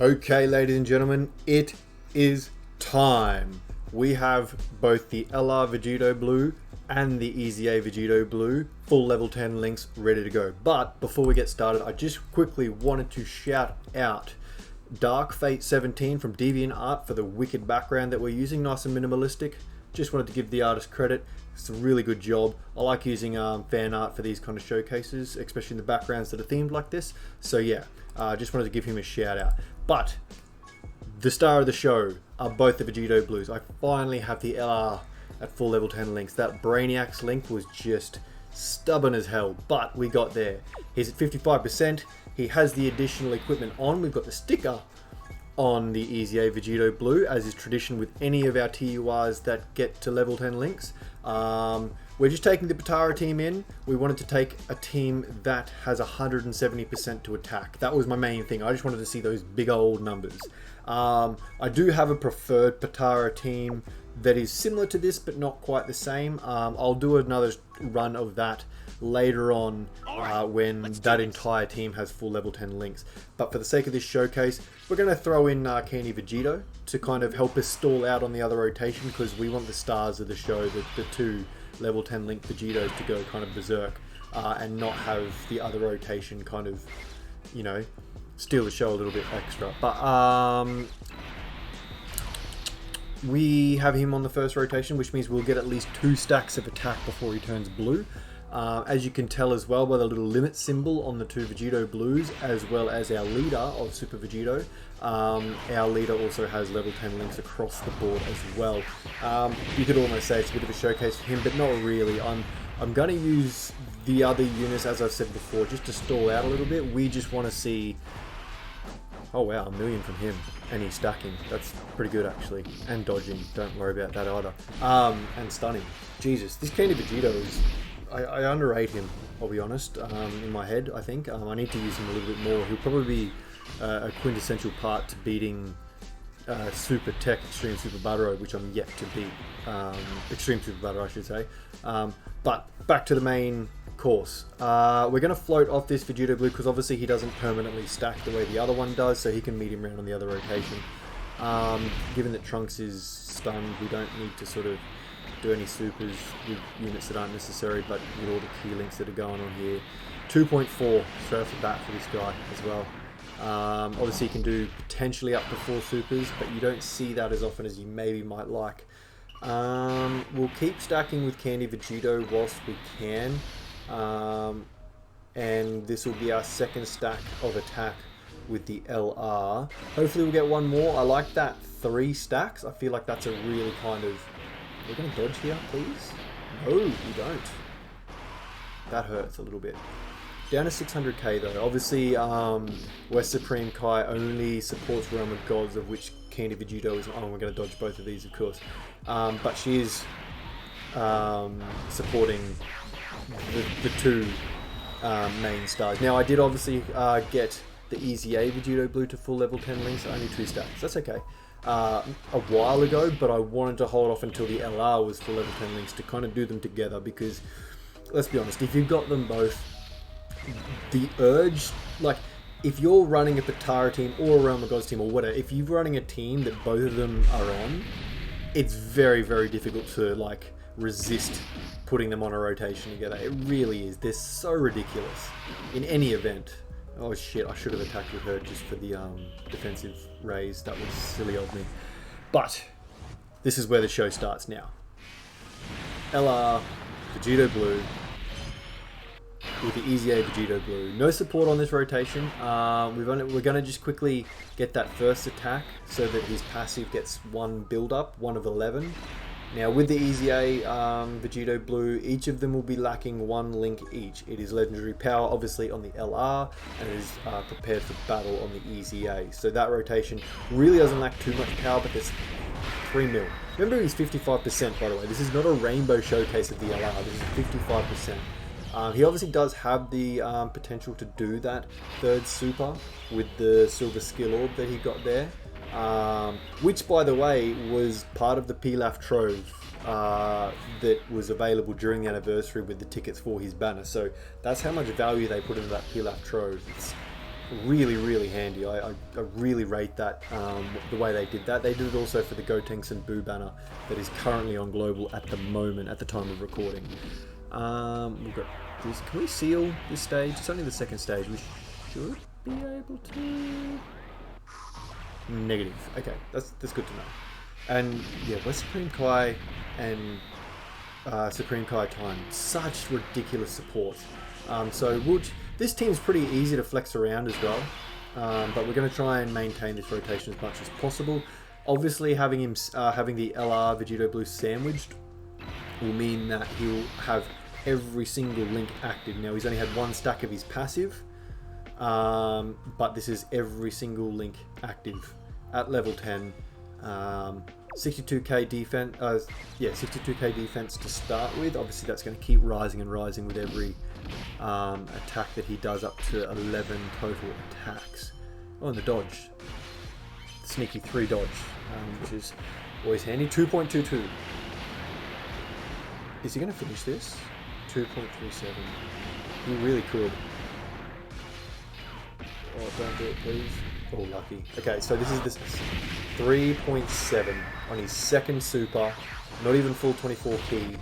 Okay, ladies and gentlemen, it is time. We have both the LR Vegito Blue and the EZA Vegito Blue full level 10 links ready to go. But before we get started, I just quickly wanted to shout out Dark Fate 17 from DeviantArt for the wicked background that we're using, nice and minimalistic. Just wanted to give the artist credit. It's a really good job. I like using fan art for these kind of showcases, especially in the backgrounds that are themed like this. So yeah, just wanted to give him a shout out. But the star of the show are both the Vegito Blues. I finally have the LR at full level 10 links. That Brainiac's link was just stubborn as hell, but we got there. He's at 55%. He has the additional equipment on. We've got the sticker on the EZA Vegito Blue, as is tradition with any of our TURs that get to level 10 links. We're just taking the Patara team in. We wanted to take a team that has 170% to attack. That was my main thing. I just wanted to see those big old numbers. I do have a preferred Patara team that is similar to this, but not quite the same. I'll do another run of that later on when that entire team has full level 10 links. But for the sake of this showcase, we're going to throw in Candy Vegito to kind of help us stall out on the other rotation, because we want the stars of the show, the two level 10 link Vegitos, to go kind of berserk and not have the other rotation kind of, you know, steal the show a little bit extra. But we have him on the first rotation, which means we'll get at least 2 stacks of attack before he turns blue. As you can tell as well by the little limit symbol on the 2 Vegito Blues, as well as our leader of Super Vegito. Our leader also has level 10 links across the board as well. You could almost say it's a bit of a showcase for him, but not really. I'm going to use the other units, as I've said before, just to stall out a little bit. We just want to see... Oh wow, 1 million from him. And he's stacking. That's pretty good actually. And dodging. Don't worry about that either. And stunning. Jesus, this Candy Vegito is... I underrate him, I'll be honest, in my head, I think. I need to use him a little bit more. He'll probably be a quintessential part to beating Super TEQ Extreme Super Battle, which I'm yet to beat. Extreme Super Battle, I should say. But back to the main course. We're going to float off this Vegito Blue, because obviously he doesn't permanently stack the way the other one does, so he can meet him around on the other rotation. Given that Trunks is stunned, we don't need to sort of do any supers with units that aren't necessary, but with all the key links that are going on here. 2.4 straight off the bat for this guy as well. Obviously you can do potentially up to 4 supers, but you don't see that as often as you maybe might like. We'll keep stacking with Candy Vegito whilst we can, and this will be our second stack of attack with the LR. Hopefully we'll get one more. I like that 3 stacks. I feel like that's a really kind of... We're going to dodge here, please? No, you don't. That hurts a little bit. Down to 600k though. Obviously, West Supreme Kai only supports Realm of Gods, of which Candy Vegito is... Oh, we're going to dodge both of these, of course. But she is supporting the 2 main stars. Now, I did obviously get the EZA Vegito Blue to full level 10 links. Only 2 stacks. That's okay. A while ago, but I wanted to hold off until the LR was full level 10 links to kind of do them together, because let's be honest, if you've got them both, the urge, like if you're running a Patara team or a Realm of Gods team or whatever, if you're running a team that both of them are on, it's very, very difficult to like resist putting them on a rotation together. It really is. They're so ridiculous in any event. Oh shit, I should have attacked with her just for the defensive raise. That was silly of me. But this is where the show starts now. LR, Vegito Blue, with the EZA Vegito Blue. No support on this rotation. We're going to just quickly get that first attack so that his passive gets 1 build up, 1 of 11. Now with the EZA Vegito Blue, each of them will be lacking 1 link each. It is legendary power obviously on the LR, and it is prepared for battle on the EZA. So that rotation really doesn't lack too much power, but there's 3 mil. Remember, he's 55% by the way. This is not a rainbow showcase of the LR, this is 55%. He obviously does have the potential to do that 3rd super with the silver skill orb that he got there. Which, by the way, was part of the PLAF trove that was available during the anniversary with the tickets for his banner. So that's how much value they put into that PLAF trove. It's really, really handy. I really rate that, the way they did that. They did it also for the Gotenks Boo banner that is currently on global at the moment, at the time of recording. We've got this. Can we seal this stage? It's only the second stage. We should be able to. Negative. Okay, that's good to know. And yeah, West Supreme Kai and Supreme Kai Time, such ridiculous support. So this team's pretty easy to flex around as well, but we're going to try and maintain this rotation as much as possible. Obviously, having him having the LR Vegito Blue sandwiched will mean that he'll have every single link active. Now he's only had one stack of his passive, but this is every single link active at level 10. 62k defense, 62k defense to start with. Obviously that's going to keep rising and rising with every attack that he does, up to 11 total attacks. Oh, and the dodge, sneaky 3 dodge, which is always handy. 2.22. Is he going to finish this? 2.37. He really could. Oh, don't do it, please. Oh, lucky. Okay, so this is this 3.7 on his second super. Not even full 24 key.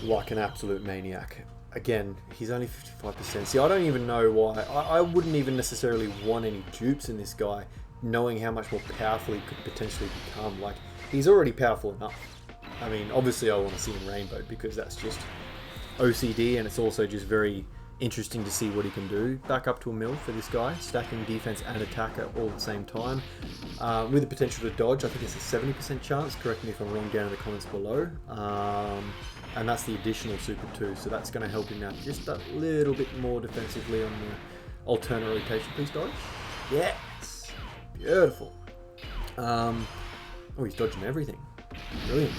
Like an absolute maniac. Again, he's only 55%. See, I don't even know why. I wouldn't even necessarily want any dupes in this guy, knowing how much more powerful he could potentially become. Like, he's already powerful enough. I mean, obviously I want to see him rainbow because that's just OCD, and it's also just very interesting to see what he can do. Back up to a mil for this guy, stacking defense and attack at all at the same time, with the potential to dodge. I think it's a 70% chance, correct me if I'm wrong down in the comments below, and that's the additional super too, so that's going to help him out just a little bit more defensively on the alternate rotation. Please dodge. Yes, beautiful. Oh, he's dodging everything. Brilliant.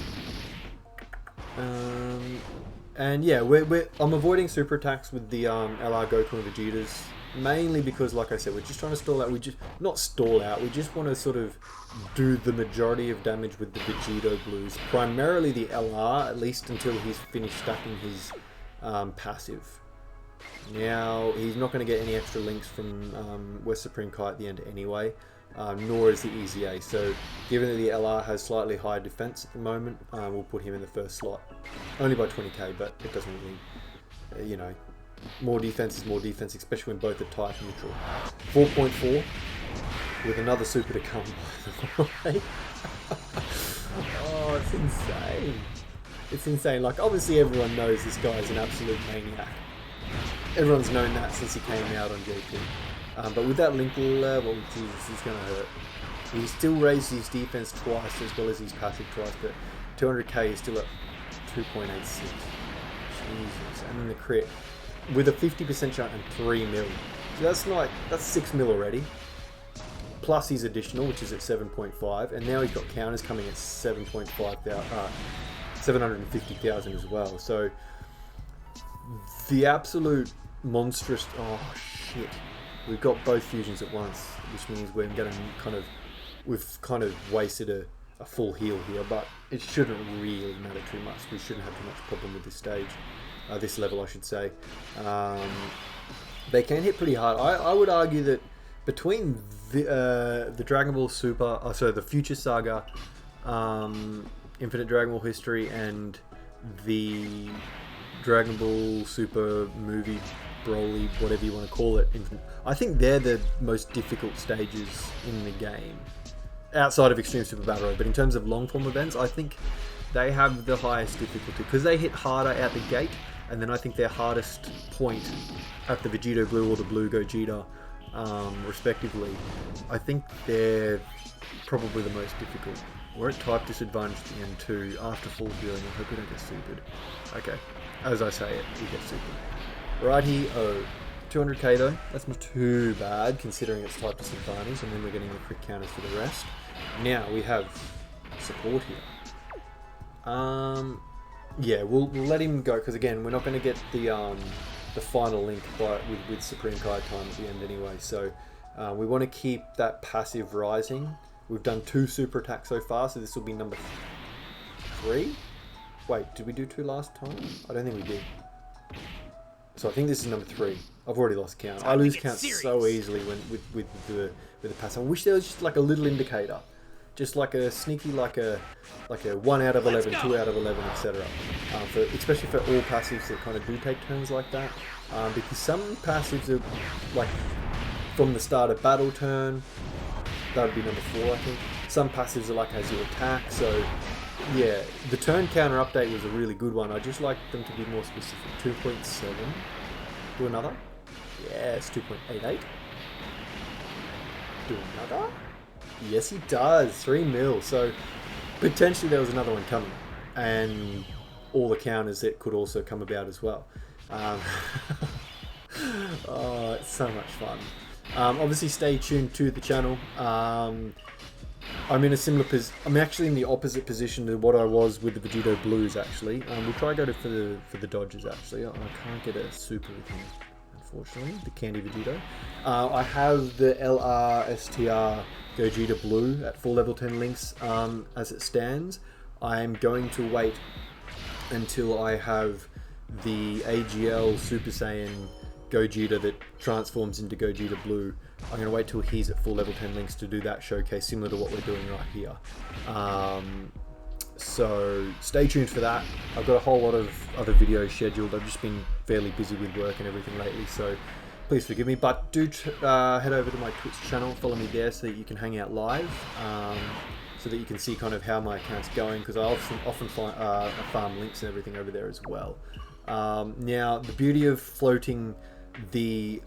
And yeah, I'm avoiding super attacks with the LR Goku and Vegetas, mainly because, like I said, we're just trying to stall out. We just want to sort of do the majority of damage with the Vegito Blues, primarily the LR, at least until he's finished stacking his passive. Now, he's not going to get any extra links from West Supreme Kai at the end anyway, nor is the EZA. So, given that the LR has slightly higher defense at the moment, we'll put him in the first slot. Only by 20k, but it doesn't really, you know, more defense is more defense, especially when both are type neutral. 4.4 with another super to come, by the way. Oh, it's insane. It's insane. Like, obviously everyone knows this guy is an absolute maniac. Everyone's known that since he came out on JP. But with that link level, Jesus, he's going to hurt. He still raised his defense twice as well as his passive twice, but 200k is still at 2.86. Jesus. And then the crit with a 50% chance and 3 mil. So that's 6 mil already. Plus his additional, which is at 7.5, and now he's got counters coming at 750,000 as well. So the absolute monstrous. Oh shit! We've got both fusions at once, which means we're going to we've kind of wasted a full heal here, but it shouldn't really matter too much. We shouldn't have too much problem with this stage, this level, I should say. They can hit pretty hard. I would argue that between the Dragon Ball Super, the Future Saga, Infinite Dragon Ball History, and the Dragon Ball Super movie, Broly, whatever you want to call it, I think they're the most difficult stages in the game, outside of Extreme Super Battle Road. But in terms of long form events, I think they have the highest difficulty because they hit harder out the gate, and then I think their hardest point at the Vegito Blue or the Blue Gogeta, respectively, I think they're probably the most difficult. We're at type disadvantage at the end too, after full healing. I hope we don't get supered. Okay, as I say it, we get supered. Righty-o. 200k though, that's not too bad considering it's type disadvantage, and then we're getting the crit counters for the rest. Now we have support here. Yeah, we'll let him go because again, we're not going to get the final link with Supreme Kai Time at the end anyway. So we want to keep that passive rising. We've done 2 super attacks so far, so this will be number 3. Wait, did we do 2 last time? I don't think we did. So I think this is number 3. I've already lost count. I lose count so easily when with the pass. I wish there was just like a little indicator, just like a sneaky, like a 1 out of 11, 2 out of 11, etc. Especially for all passives that kind of do take turns like that, because some passives are like from the start of battle turn. That would be number 4, I think. Some passives are like as you attack. So yeah, the turn counter update was a really good one. I just like them to be more specific. 2.7. Do another. Yes, 2.88. Do another. Yes, he does. 3 mil. So potentially there was another one coming, and all the counters that could also come about as well. Oh, it's so much fun. Obviously, stay tuned to the channel. I'm in a similar position. I'm actually in the opposite position to what I was with the Vegito Blues. Actually, we'll try to go for the Dodgers. Actually, I can't get a super with him, unfortunately. The Candy Vegito. I have the LR Gogeta Blue at full level 10 links as it stands. I am going to wait until I have the AGL Super Saiyan Gogeta that transforms into Gogeta Blue. I'm going to wait till he's at full level 10 links to do that showcase, similar to what we're doing right here. So stay tuned for that. I've got a whole lot of other videos scheduled. I've just been fairly busy with work and everything lately, so please forgive me. But do head over to my Twitch channel, follow me there so that you can hang out live, so that you can see kind of how my account's going, because I often farm links and everything over there as well. Now, the beauty of floating the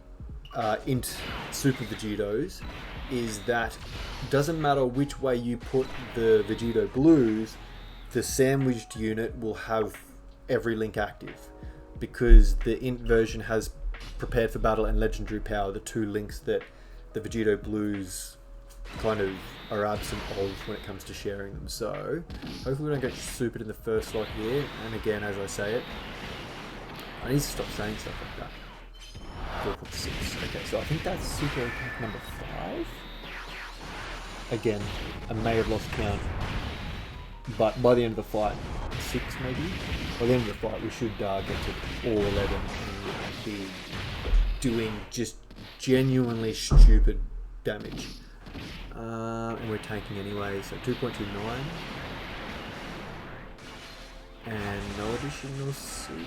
int Super Vegitos is that it doesn't matter which way you put the Vegito Blues, the sandwiched unit will have every link active, because the int version has Prepared for Battle and Legendary Power, the 2 links that the Vegito Blues kind of are absent of when it comes to sharing them. So hopefully we don't get supered in the first slot here. And again, as I say it, I need to stop saying stuff like that. 4.6. Okay, so I think that's super attack number 5. Again, I may have lost count, but by the end of the fight, 6 maybe. By the end of the fight, we should get to all 11 and be doing just genuinely stupid damage. And we're tanking anyway, so 2.29. And no additional super.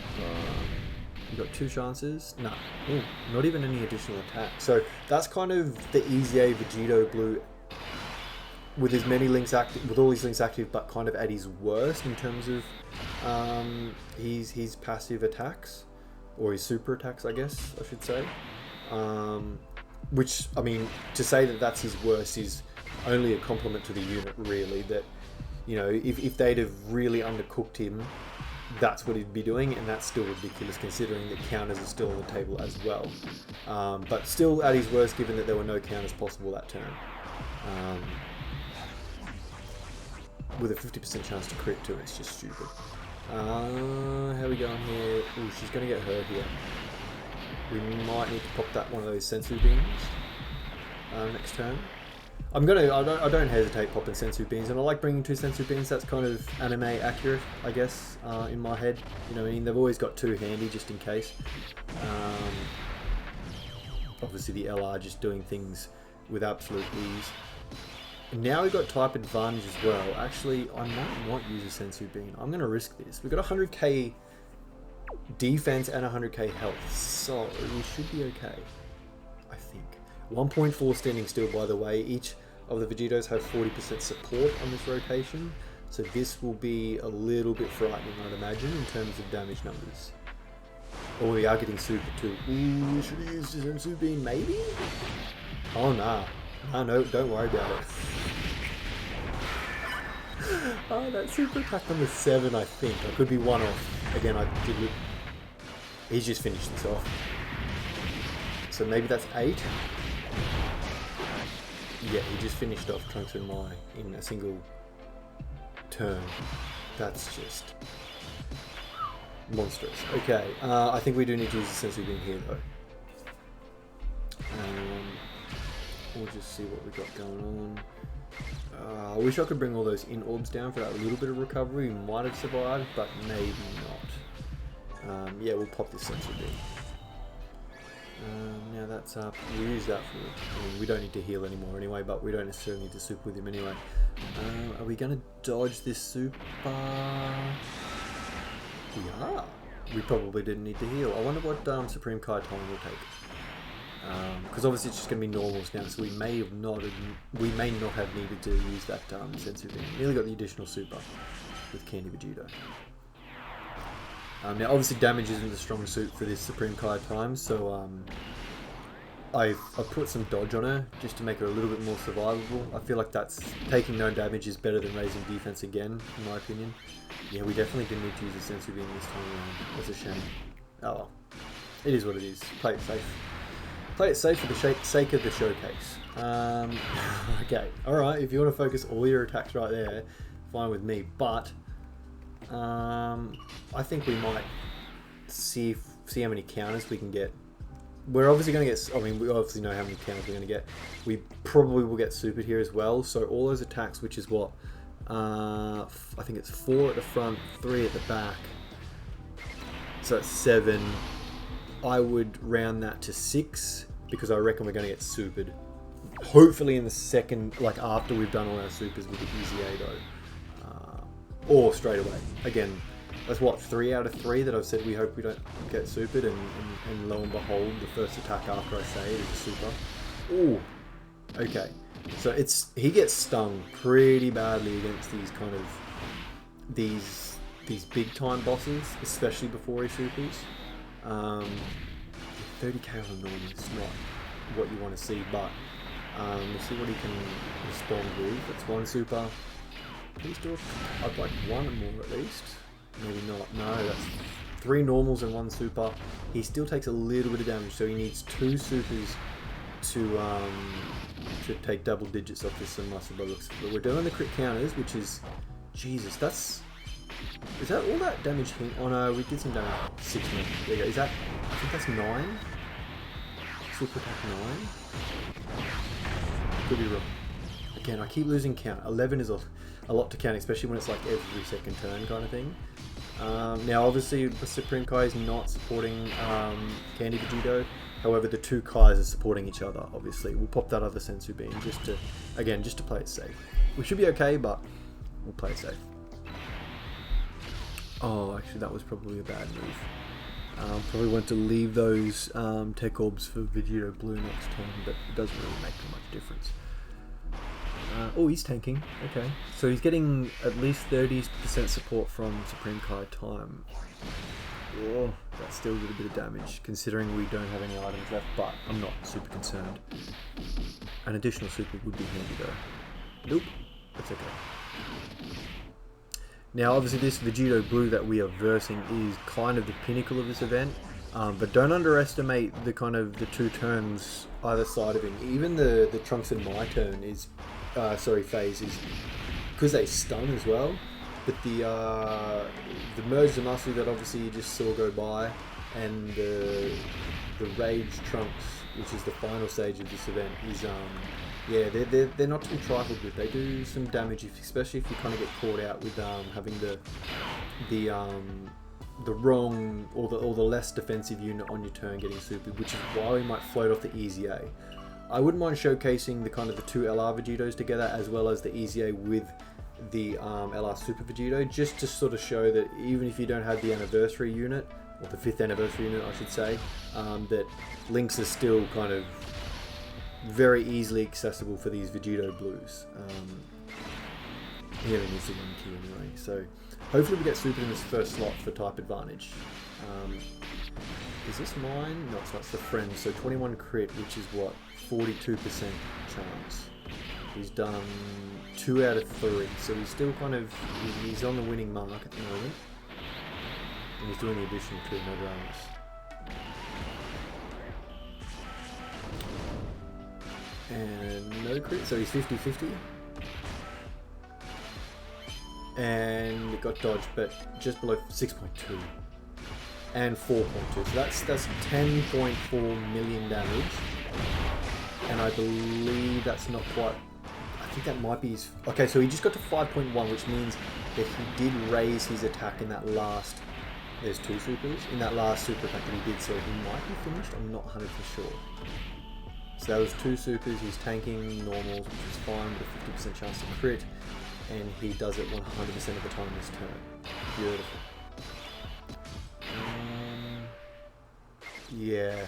You got 2 chances. No, ooh, not even any additional attack. So that's kind of the EZA Vegito Blue with as many links active, with all these links active, but kind of at his worst in terms of his passive attacks, or his super attacks, I guess I should say. Which, I mean, to say that that's his worst is only a compliment to the unit, really. That, you know, if they'd have really undercooked him, that's what he'd be doing, and that's still ridiculous considering that counters are still on the table as well. But still at his worst, given that there were no counters possible that turn. With a 50% chance to crit too, it's just stupid. How are we going here? Ooh, she's going to get hurt here. We might need to pop that one of those sensu beams next turn. I don't hesitate popping sensu beams, and I like bringing 2 sensu beams. That's kind of anime accurate, I guess, in my head. You know what I mean? They've always got 2 handy just in case. Obviously the LR just doing things with absolute ease. Now we've got type advantage as well. Actually, I might not use a sensu beam. I'm going to risk this. We've got 100k defense and 100k health, so we should be okay, I think. 1.4 standing still, by the way. Each of the Vegitos have 40% support on this rotation, so this will be a little bit frightening, I'd imagine, in terms of damage numbers. Oh, we are getting super too. Ooh, we should have used a sensu beam, maybe? Oh, nah. No, don't worry about it. Oh, that's super attack number 7, I think. I could be 1 off. Again, I did look. He's just finished this off. So maybe that's 8. Yeah, he just finished off Trunks and Mai in a single turn. That's just monstrous. Okay, I think we do need to use the sensu beam here though. We'll just see what we got going on. I wish I could bring all those in orbs down for that little bit of recovery. We might have survived, but maybe not. Yeah, we'll pop this sensu beam. Now that's up. We use that for... I mean, we don't need to heal anymore anyway, but we don't necessarily need to super with him anyway. Are we going to dodge this super? We are. We probably didn't need to heal. I wonder what Supreme Kai time will take. Because obviously it's just going to be normals now, so we may not have needed to use that sensu beam. Nearly got the additional super with Candy Vegito. Now obviously damage isn't the strong suit for this Supreme Kai time, so I put some dodge on her just to make her a little bit more survivable. I feel like that's taking no damage is better than raising defense again, in my opinion. Yeah, we definitely didn't need to use the sensu beam this time around. That's a shame. Oh well. It is what it is. Play it safe. Play it safe for the sake of the showcase. Okay, alright, if you want to focus all your attacks right there, fine with me, but I think we might see how many counters we can get. We're obviously going to get, I mean, we obviously know how many counters we're going to get. We probably will get supered here as well, so all those attacks, which is what, I think it's 4 at the front, 3 at the back, so that's 7. I would round that to 6 because I reckon we're going to get supered. Hopefully in the second, like after we've done all our supers with the EZA though. Or straight away. Again, that's what, 3 out of 3 that I've said we hope we don't get supered, and lo and behold, the first attack after I say it is a super. Ooh, okay. So he gets stung pretty badly against these kind of, these big time bosses, especially before he supers. 30k on normal is not what you want to see, but we'll see what he can respond with. That's 1 super. Please do it. I'd like 1 more at least. Maybe not. No, that's 3 normals and 1 super. He still takes a little bit of damage, so he needs 2 supers to take double digits off this muscle by looks. But we're doing the crit counters, which is, Jesus, that's. Is that all that damage? Oh no, we did some damage. 6 more. There you go. Is that? I think that's 9. Super attack 9. Could be wrong. Again, I keep losing count. 11 is a lot to count, especially when it's like every second turn kind of thing. Now, obviously, the Supreme Kai is not supporting Candy Vegito. However, the 2 Kais are supporting each other. Obviously, we'll pop that other sensu beam just to play it safe. We should be okay, but we'll play it safe. Oh, actually, that was probably a bad move. Probably want to leave those tech orbs for Vegito Blue next turn, but it doesn't really make too much difference. Oh, he's tanking. Okay. So he's getting at least 30% support from Supreme Kai time. Oh, that's still a little bit of damage, considering we don't have any items left, but I'm not super concerned. An additional super would be handy though. Nope. That's okay. Now, obviously, this Vegito Blue that we are versing is kind of the pinnacle of this event, but don't underestimate the kind of the 2 turns either side of him. Even the Trunks and My turn is, phase is because they stun as well. But the Merge the Muscle that obviously you just saw go by, and the Rage Trunks, which is the final stage of this event, is yeah, they're not to be trifled with. They do some damage, especially if you kind of get caught out with having the wrong or the less defensive unit on your turn getting super, which is why we might float off the EZA. I wouldn't mind showcasing the kind of the 2 LR Vegitos together, as well as the EZA with the LR Super Vegito, just to sort of show that even if you don't have the anniversary unit, or the 5th anniversary unit I should say, that Lynx is still kind of very easily accessible for these Vegito Blues. He only needs the 1 key anyway, so hopefully we get super in this first slot for type advantage. Is this mine? No, it's not. It's the friend. So 21 crit, which is what, 42% chance. He's done 2 out of 3, so he's still kind of, he's on the winning mark at the moment, and he's doing the additional 2 no dramas. And no crit, so he's 50-50. And it got dodged, but just below 6.2 and 4.2, so that's 10.4 million damage, and I believe that's not quite, I think that might be his, okay, so he just got to 5.1, which means that he did raise his attack in that last There's 2 supers in that last super attack that he did, so he might be finished. I'm not 100% sure. So that was 2 supers. He's tanking normals, which is fine, with a 50% chance to crit, and he does it 100% of the time this turn. Beautiful. Yeah,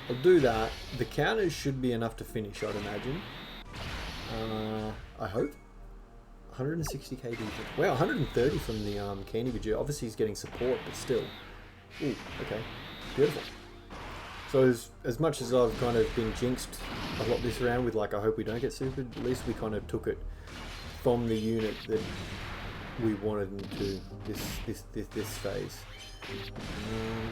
I'll do that. The counters should be enough to finish, I'd imagine. I hope. 160k defense. Wow, 130 from the Candy Vegito. Obviously he's getting support, but still. Ooh, okay. Beautiful. So as much as I've kind of been jinxed a lot this round with like I hope we don't get supered, at least we kind of took it from the unit that we wanted them to this phase.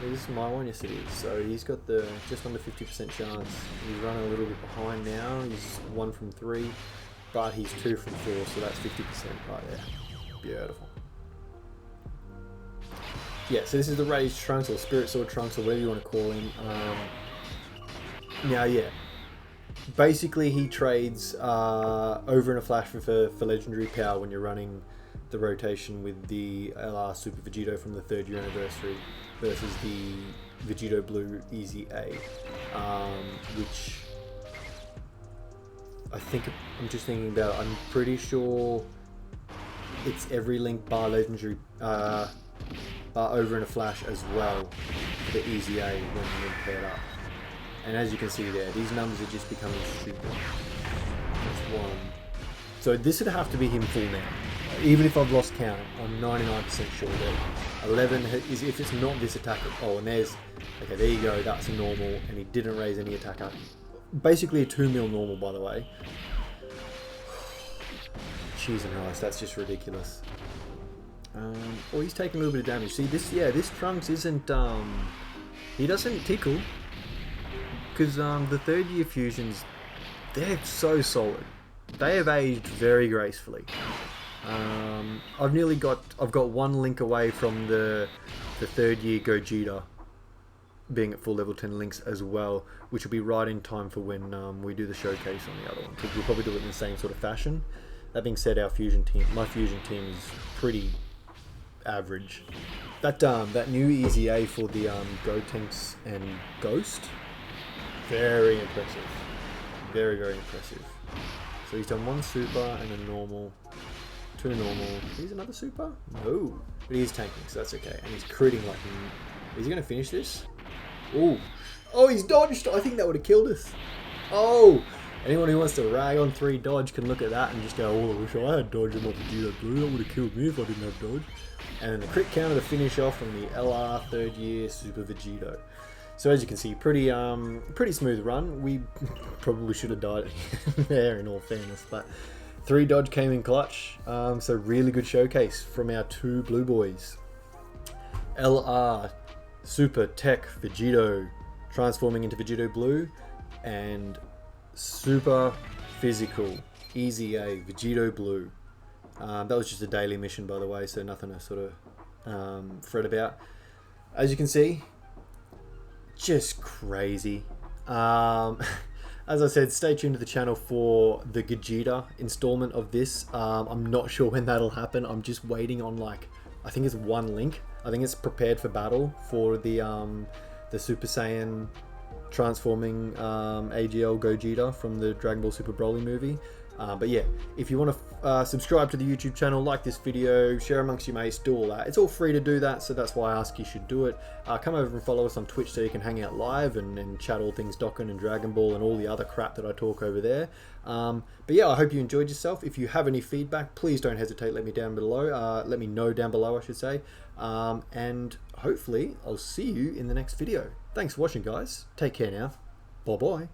This is my one, yes it is. So he's got the just under 50% chance. He's running a little bit behind now. He's 1 from 3. But he's 2 from 4, so that's 50% right there. Beautiful. Yeah, so this is the Raised Trunks or Spirit Sword Trunks or whatever you want to call him. Now, yeah. Basically, he trades over in a flash for legendary power when you're running the rotation with the LR Super Vegito from the 3rd year anniversary versus the Vegito Blue EZA, which I think, I'm just thinking about it, I'm pretty sure it's every link bar legendary bar over in a flash as well for the EZA when you're paired up. And as you can see there, these numbers are just becoming stupid. That's 1. So this would have to be him full now. Even if I've lost count, I'm 99% sure that 11 is, if it's not this attack. Oh, and there's, okay, there you go, that's a normal, and he didn't raise any attack up. Basically a 2 mil normal, by the way. Cheese and rice, that's just ridiculous. Oh, he's taking a little bit of damage. See, this, yeah, this Trunks isn't, he doesn't tickle. Because the 3rd year fusions, they're so solid. They have aged very gracefully. I've got 1 link away from the 3rd year Gogeta being at full level 10 links as well, which will be right in time for when we do the showcase on the other one, because we'll probably do it in the same sort of fashion. That being said, our fusion team, my fusion team is pretty average. That new EZA for the Gotenks and Ghost, very impressive. Very, very impressive. So he's done 1 super and a normal, 2 normal. He's another super? No. But he is tanking, so that's okay. And he's critting like, is he going to finish this? Oh, oh, he's dodged. I think that would have killed us. Oh, anyone who wants to rag on 3 dodge can look at that and just go, oh, I wish I had dodge and not Vegito Blue. That would have killed me if I didn't have dodge. And then the crit counter to finish off from the LR 3rd year Super Vegito. So as you can see, pretty smooth run. We probably should have died there in all fairness, but 3 dodge came in clutch. So really good showcase from our 2 blue boys. LR Super TEQ Vegito transforming into Vegito Blue, and Super Physical EZA Vegito Blue. That was just a daily mission, by the way, so nothing to sort of fret about. As you can see, just crazy. As I said, stay tuned to the channel for the Gogeta installment of this. I'm not sure when that'll happen. I'm just waiting on, like, I think it's 1 link. I think it's prepared for battle for the Super Saiyan transforming AGL Gogeta from the Dragon Ball Super Broly movie. But yeah, if you want to subscribe to the YouTube channel, like this video, share amongst your mates, do all that. It's all free to do that, so that's why I ask you should do it. Come over and follow us on Twitch so you can hang out live and chat all things Dokkan and Dragon Ball and all the other crap that I talk over there. But yeah, I hope you enjoyed yourself. If you have any feedback, please don't hesitate. Let me know down below, I should say. And hopefully I'll see you in the next video. Thanks for watching, guys. Take care now. Bye bye.